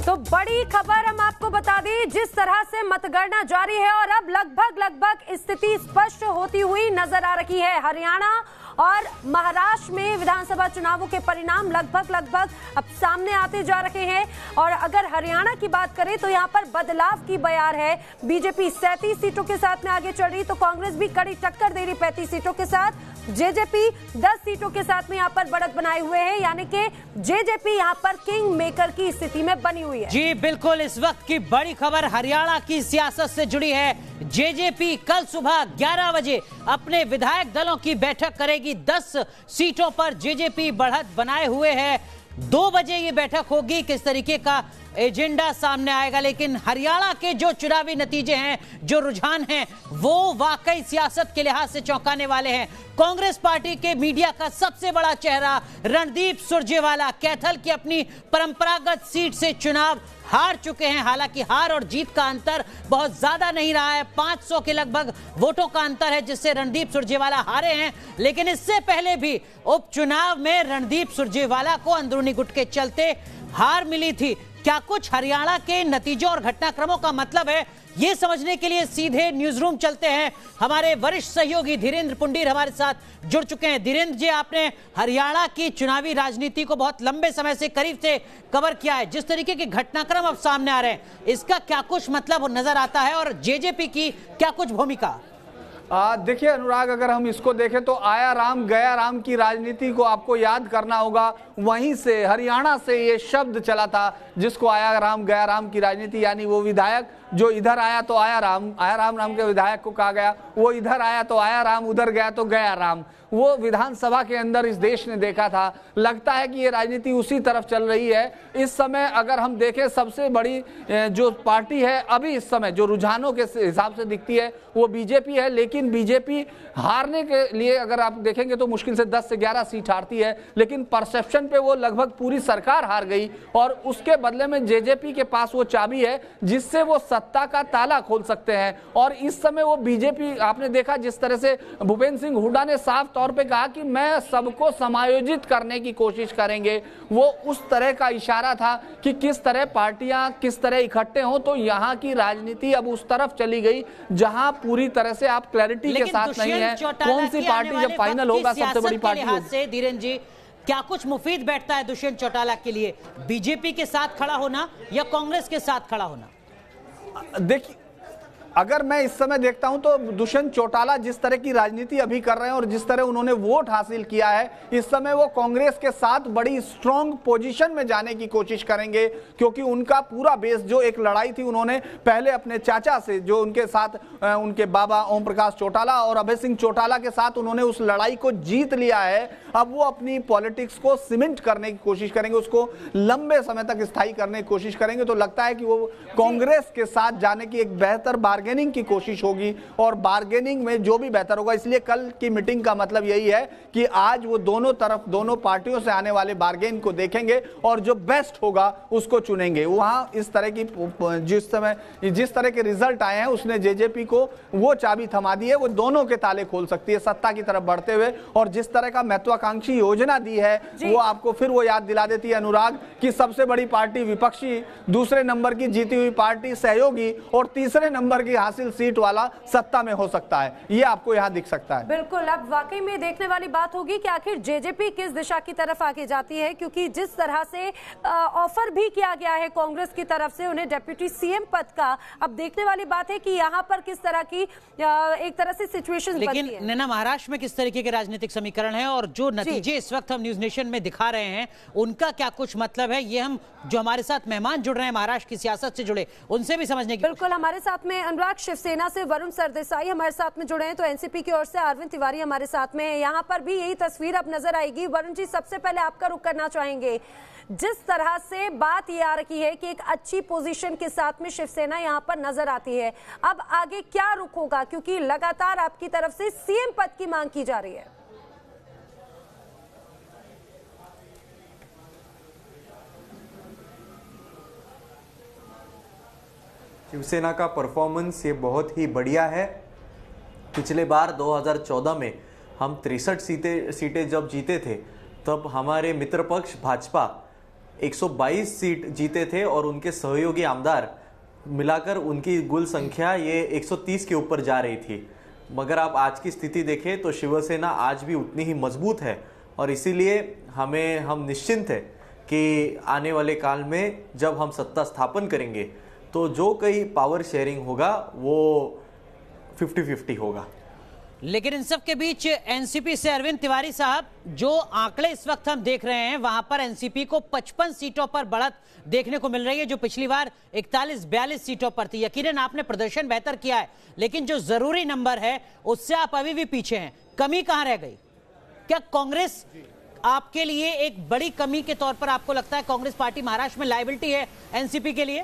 तो बड़ी खबर हम आपको बता दें, जिस तरह से मतगणना जारी है और अब लगभग स्थिति स्पष्ट होती हुई नजर आ रही है। हरियाणा और महाराष्ट्र में विधानसभा चुनावों के परिणाम लगभग अब सामने आते जा रहे हैं। और अगर हरियाणा की बात करें तो यहाँ पर बदलाव की बयार है। बीजेपी 37 सीटों के साथ में आगे चल रही, तो कांग्रेस भी कड़ी टक्कर दे रही 35 सीटों के साथ। जेजेपी 10 सीटों के साथ में यहाँ पर बढ़त बनाए हुए है, यानी कि जेजेपी यहाँ पर किंग मेकर की स्थिति में बनी हुई है। जी बिल्कुल, इस वक्त की बड़ी खबर हरियाणा की सियासत से जुड़ी है। जेजेपी कल सुबह 11 बजे अपने विधायक दलों की बैठक करेगी। 10 सीटों पर जेजेपी बढ़त बनाए हुए है। 2 बजे ये बैठक होगी। किस तरीके का एजेंडा सामने आएगा, लेकिन हरियाणा के जो चुनावी नतीजे हैं, जो रुझान हैं, वो वाकई सियासत के लिहाज से चौंकाने वाले हैं। कांग्रेस पार्टी के मीडिया का सबसे बड़ा चेहरा रणदीप सुरजेवाला कैथल की अपनी परंपरागत सीट से चुनाव हार चुके हैं। हालांकि हार और जीत का अंतर बहुत ज्यादा नहीं रहा है, 500 के लगभग वोटों का अंतर है जिससे रणदीप सुरजेवाला हारे हैं। लेकिन इससे पहले भी उपचुनाव में रणदीप सुरजेवाला को अंदरूनी गुट के चलते हार मिली थी। क्या कुछ हरियाणा के नतीजों और घटनाक्रमों का मतलब है, ये समझने के लिए सीधे न्यूज रूम चलते हैं। हमारे वरिष्ठ सहयोगी धीरेन्द्र पुंडीर हमारे साथ जुड़ चुके हैं। धीरेन्द्र जी, आपने हरियाणा की चुनावी राजनीति को बहुत लंबे समय से करीब से कवर किया है। जिस तरीके के घटनाक्रम अब सामने आ रहे हैं, इसका क्या कुछ मतलब नजर आता है और जेजेपी की क्या कुछ भूमिका? देखिए अनुराग, अगर हम इसको देखें तो आया राम गया राम की राजनीति को आपको याद करना होगा। वहीं से हरियाणा से ये शब्द चला था जिसको आया राम गया राम की राजनीति, यानी वो विधायक जो इधर आया तो आया राम नाम के विधायक को कहा गया, वो इधर आया तो आया राम, उधर गया तो गया राम। वो विधानसभा के अंदर इस देश ने देखा था। लगता है कि ये राजनीति उसी तरफ चल रही है इस समय। अगर हम देखें, सबसे बड़ी जो पार्टी है अभी इस समय जो रुझानों के हिसाब से दिखती है वो बीजेपी है। लेकिन बीजेपी हारने के लिए अगर आप देखेंगे तो मुश्किल से 10 से 11 सीट हारती है, लेकिन परसेप्शन पे वो लगभग पूरी सरकार हार गई। और उसके बदले में जेजेपी के पास वो चाबी है जिससे वो सत्ता का ताला खोल सकते हैं। और इस समय वो बीजेपी, आपने देखा जिस तरह से भूपेंद्र सिंह हुड्डा ने साफ तौर पे कहा कि मैं सबको समायोजित करने की कोशिश करेंगे। वो उस तरह का इशारा था कि किस तरह पार्टियां किस तरह इकट्ठे हों। तो यहाँ की राजनीति अब उस तरफ चली गई जहां पूरी तरह से आप क्लैरिटी के साथ नहीं है कौन सी पार्टी जब फाइनल होगा सबसे बड़ी पार्टी होगी। धीरेन्द्र जी, क्या कुछ मुफीद बैठता है दुष्यंत चौटाला के लिए, बीजेपी के साथ खड़ा होना या कांग्रेस के साथ खड़ा होना? देखिए, अगर मैं इस समय देखता हूं तो दुष्यंत चौटाला जिस तरह की राजनीति अभी कर रहे हैं और जिस तरह उन्होंने वोट हासिल किया है, इस समय वो कांग्रेस के साथ बड़ी स्ट्रांग पोजीशन में जाने की कोशिश करेंगे। क्योंकि उनका पूरा बेस, जो एक लड़ाई थी उन्होंने पहले अपने चाचा से, जो उनके साथ उनके बाबा ओम प्रकाश चौटाला और अभय सिंह चौटाला के साथ उन्होंने उस लड़ाई को जीत लिया है। अब वो अपनी पॉलिटिक्स को सीमेंट करने की कोशिश करेंगे, उसको लंबे समय तक स्थायी करने की कोशिश करेंगे। तो लगता है कि वो कांग्रेस के साथ जाने की एक बेहतर बार्गेनिंग की कोशिश होगी और बार्गेनिंग में जो भी बेहतर होगा। इसलिए कल की मीटिंग का मतलब यही है कि आज वो दोनों तरफ, दोनों पार्टियों से आने वाले बार्गेन को देखेंगे और जो बेस्ट होगा उसको चुनेंगे। वहां इस तरह की जिस तरह के रिजल्ट आए हैं उसने जेजेपी को वो चाबी थमा दी है, वो दोनों के ताले खोल सकती है सत्ता की तरफ बढ़ते हुए। और जिस तरह का महत्वाकांक्षी योजना दी है वो आपको फिर वो याद दिला देती है अनुराग कि सबसे बड़ी पार्टी विपक्षी, दूसरे नंबर की जीती हुई पार्टी सहयोगी और तीसरे नंबर की हासिल सीट वाला सत्ता में हो सकता है। ये आपको यहाँ दिख सकता है। बिल्कुल, अब वाकई में देखने वाली बात होगी कि आखिर जेजेपी किस दिशा की तरफ आगे जाती है, क्योंकि जिस तरह से ऑफर भी किया गया है कांग्रेस की तरफ से उन्हें डेप्यूटी सीएम पद का, अब देखने वाली बात है कि यहाँ पर किस तरह की एक तरह से सिचुएशन बनती है। लेकिन नैना, महाराष्ट्र में किस तरीके के राजनीतिक समीकरण है और जो नतीजे इस वक्त हम न्यूज नेशन में दिखा रहे हैं उनका क्या कुछ मतलब है, ये हम जो हमारे साथ मेहमान जुड़ रहे हैं महाराष्ट्र की सियासत से जुड़े उनसे भी समझने की। बिल्कुल, हमारे साथ में अनुराग शिवसेना से वरुण सरदेसाई हमारे साथ में जुड़े हैं, तो एनसीपी की ओर से अरविंद तिवारी हमारे साथ में है। यहाँ पर भी यही तस्वीर अब नजर आएगी। वरुण जी, सबसे पहले आपका रुख करना चाहेंगे, जिस तरह से बात ये आ रही है कि एक अच्छी पोजीशन के साथ में शिवसेना यहाँ पर नजर आती है, अब आगे क्या रुख होगा, क्योंकि लगातार आपकी तरफ से सीएम पद की मांग की जा रही है। शिवसेना का परफॉर्मेंस ये बहुत ही बढ़िया है। पिछले बार 2014 में हम 63 सीटें जब जीते थे तब हमारे मित्र पक्ष भाजपा 122 सीट जीते थे और उनके सहयोगी आमदार मिलाकर उनकी कुल संख्या ये 130 के ऊपर जा रही थी। मगर आप आज की स्थिति देखें तो शिवसेना आज भी उतनी ही मजबूत है और इसीलिए हम निश्चिंत है कि आने वाले काल में जब हम सत्ता स्थापन करेंगे तो जो कई पावर शेयरिंग होगा वो 50-50 होगा। लेकिन इन सब के बीच एनसीपी से अरविंद तिवारी साहब, जो आंकड़े इस वक्त हम देख रहे हैं वहां पर एनसीपी को 55 सीटों पर बढ़त देखने को मिल रही है, जो पिछली बार 41-42 सीटों पर थी। यकीनन आपने प्रदर्शन बेहतर किया है, लेकिन जो जरूरी नंबर है उससे आप अभी भी पीछे हैं। कमी कहां रह गई? क्या कांग्रेस आपके लिए एक बड़ी कमी के तौर पर आपको लगता है कांग्रेस पार्टी महाराष्ट्र में लायबिलिटी है एनसीपी के लिए?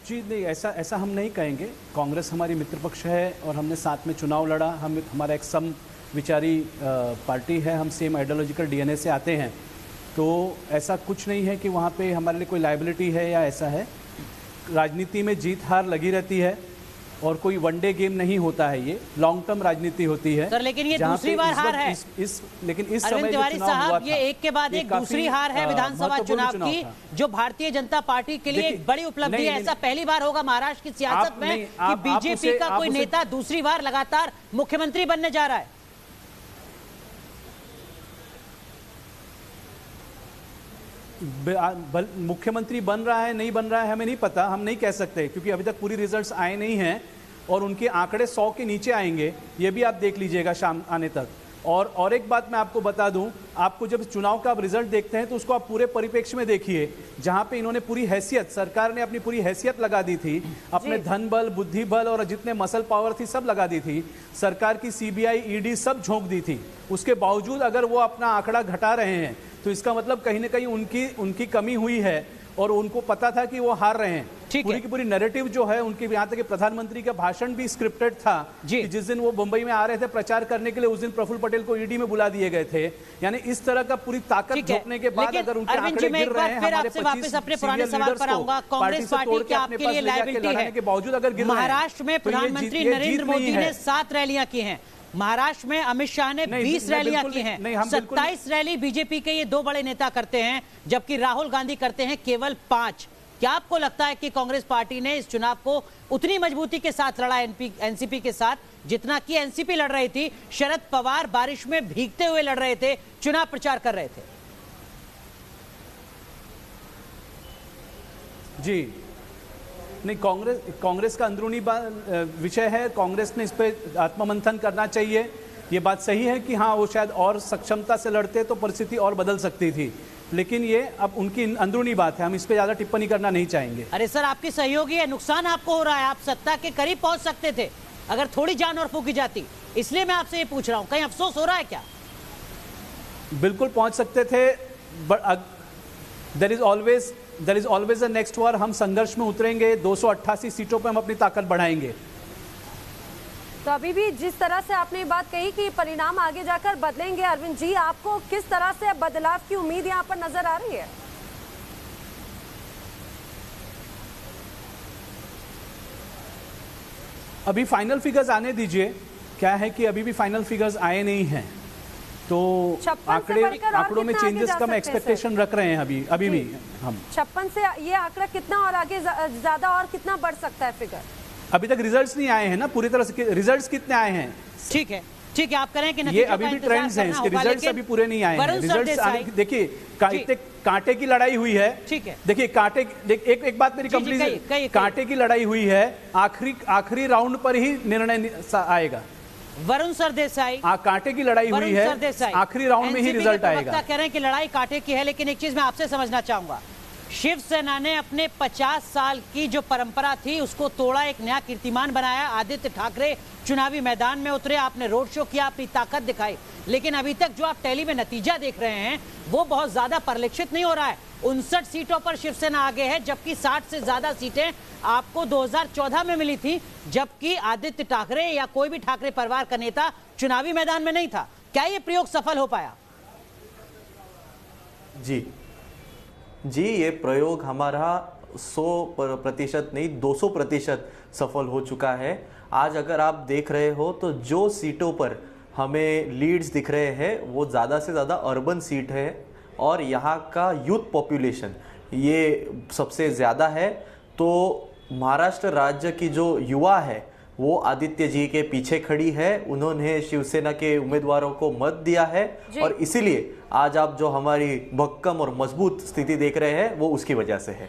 जी नहीं, ऐसा हम नहीं कहेंगे। कांग्रेस हमारी मित्र पक्ष है और हमने साथ में चुनाव लड़ा। हमारा एक सम विचारी पार्टी है, हम सेम आइडियोलॉजिकल डीएनए से आते हैं, तो ऐसा कुछ नहीं है कि वहाँ पे हमारे लिए कोई लायबिलिटी है या ऐसा है। राजनीति में जीत हार लगी रहती है और कोई वनडे गेम नहीं होता है, ये लॉन्ग टर्म राजनीति होती है। सर लेकिन ये दूसरी बार हार है लेकिन इस अरविंद समय तिवारी साहब, ये एक के बाद एक दूसरी हार है विधानसभा चुनाव की, जो भारतीय जनता पार्टी के लिए एक बड़ी उपलब्धि है। ऐसा पहली बार होगा महाराष्ट्र की सियासत में कि बीजेपी का कोई नेता दूसरी बार लगातार मुख्यमंत्री बनने जा रहा है। मुख्यमंत्री बन रहा है नहीं बन रहा है हमें नहीं पता, हम नहीं कह सकते, क्योंकि अभी तक पूरी रिजल्ट्स आए नहीं हैं और उनके आंकड़े 100 के नीचे आएंगे, ये भी आप देख लीजिएगा शाम आने तक। और एक बात मैं आपको बता दूं, आपको जब चुनाव का आप रिजल्ट देखते हैं तो उसको आप पूरे परिप्रेक्ष्य में देखिए, जहां पे इन्होंने पूरी हैसियत, सरकार ने अपनी पूरी हैसियत लगा दी थी, अपने धन बल, बुद्धि बल और जितने मसल पावर थी सब लगा दी थी। सरकार की सीबीआई, ईडी सब झोंक दी थी। उसके बावजूद अगर वो अपना आंकड़ा घटा रहे हैं तो इसका मतलब कहीं ना कहीं उनकी कमी हुई है और उनको पता था कि वो हार रहे हैं। पूरी की पूरी नैरेटिव जो है उनकी, यहाँ तक कि प्रधानमंत्री का भाषण भी स्क्रिप्टेड था कि जिस दिन वो मुंबई में आ रहे थे प्रचार करने के लिए, उस दिन प्रफुल्ल पटेल को ईडी में बुला दिए गए थे। यानी इस तरह का पूरी ताकत झोंकने के बाद अगर उनके आंकड़े गिर रहे हैं, हमारे 25 अपने पुराने सवाल पर आऊंगा, कांग्रेस पार्टी के आपके लिए लायबिलिटी है के बावजूद अगर गिर रहे हैं, महाराष्ट्र में प्रधानमंत्री नरेंद्र मोदी ने 7 रैलियां की हैं, महाराष्ट्र में अमित शाह ने 20 रैलियां की हैं, 27 रैली बीजेपी के ये 2 बड़े नेता करते हैं, जबकि राहुल गांधी करते हैं केवल 5। क्या आपको लगता है कि कांग्रेस पार्टी ने इस चुनाव को उतनी मजबूती के साथ लड़ा एनसीपी के साथ जितना कि एनसीपी लड़ रही थी? शरद पवार बारिश में भीगते हुए लड़ रहे थे, चुनाव प्रचार कर रहे थे। जी नहीं, कांग्रेस का अंदरूनी विषय है, कांग्रेस ने इस पर आत्ममंथन करना चाहिए। ये बात सही है कि हाँ, वो शायद और सक्षमता से लड़ते तो परिस्थिति और बदल सकती थी, लेकिन ये अब उनकी अंदरूनी बात है, हम इस पे ज्यादा टिप्पणी करना नहीं चाहेंगे। अरे सर, आपकी सहयोगी है, नुकसान आपको हो रहा है, आप सत्ता के करीब पहुंच सकते थे अगर थोड़ी जान और फूकी जाती, इसलिए मैं आपसे ये पूछ रहा हूं, कहीं अफसोस हो रहा है क्या? बिल्कुल पहुंच सकते थे, but there is always a next war. हम संघर्ष में उतरेंगे, 288 सीटों पर हम अपनी ताकत बढ़ाएंगे। तो अभी भी जिस तरह से आपने ये बात कही कि परिणाम आगे जाकर बदलेंगे, अरविंद जी, आपको किस तरह से बदलाव की उम्मीद यहाँ पर नजर आ रही है? अभी फाइनल फिगर्स आने दीजिए। क्या है कि अभी भी फाइनल फिगर्स आए नहीं हैं, तो आंकड़ों में चेंजेस का हम एक्सपेक्टेशन रख रहे हैं अभी भी हम। 56 से ये आंकड़ा कितना और आगे ज्यादा और कितना बढ़ सकता है फिगर? अभी तक रिजल्ट्स नहीं आए हैं ना पूरी तरह से, रिजल्ट्स कितने आए हैं? ठीक है, आप करें कि ये अभी भी ट्रेंड्स हैं, इसके रिजल्ट्स अभी पूरे नहीं आए हैं। रिजल्ट्स देखिए, कांटे की लड़ाई हुई है। ठीक है, देखिए एक बात मेरी कंप्लीट, कांटे की लड़ाई हुई है, आखिरी राउंड पर ही निर्णय आएगा। वरुण सरदेसाई, कांटे की लड़ाई हुई है, आखिरी राउंड में ही रिजल्ट आएगा। कह रहे हैं कि लड़ाई कांटे की है, लेकिन एक चीज मैं आपसे समझना चाहूंगा, शिवसेना ने अपने 50 साल की जो परंपरा थी उसको तोड़ा, एक नया कीर्तिमान बनाया। आदित्य ठाकरे चुनावी मैदान में उतरे, आपने रोड शो किया, अपनी ताकत दिखाई, लेकिन अभी तक जो आप टैली में नतीजा देख रहे हैं वो बहुत ज्यादा परिलक्षित नहीं हो रहा है। 59 सीटों पर शिवसेना आगे है, जबकि 60 से ज्यादा सीटें आपको 2014 में मिली थी, जबकि आदित्य ठाकरे या कोई भी ठाकरे परिवार का नेता चुनावी मैदान में नहीं था। क्या ये प्रयोग सफल हो पाया? जी, ये प्रयोग हमारा 100% नहीं 200% सफल हो चुका है। आज अगर आप देख रहे हो तो जो सीटों पर हमें लीड्स दिख रहे हैं वो ज़्यादा से ज़्यादा अर्बन सीट है और यहाँ का यूथ पॉपुलेशन ये सबसे ज़्यादा है। तो महाराष्ट्र राज्य की जो युवा है वो आदित्य जी के पीछे खड़ी है, उन्होंने शिवसेना के उम्मीदवारों को मत दिया है और इसीलिए आज आप जो हमारी भक्कम और मजबूत स्थिति देख रहे हैं वो उसकी वजह से है।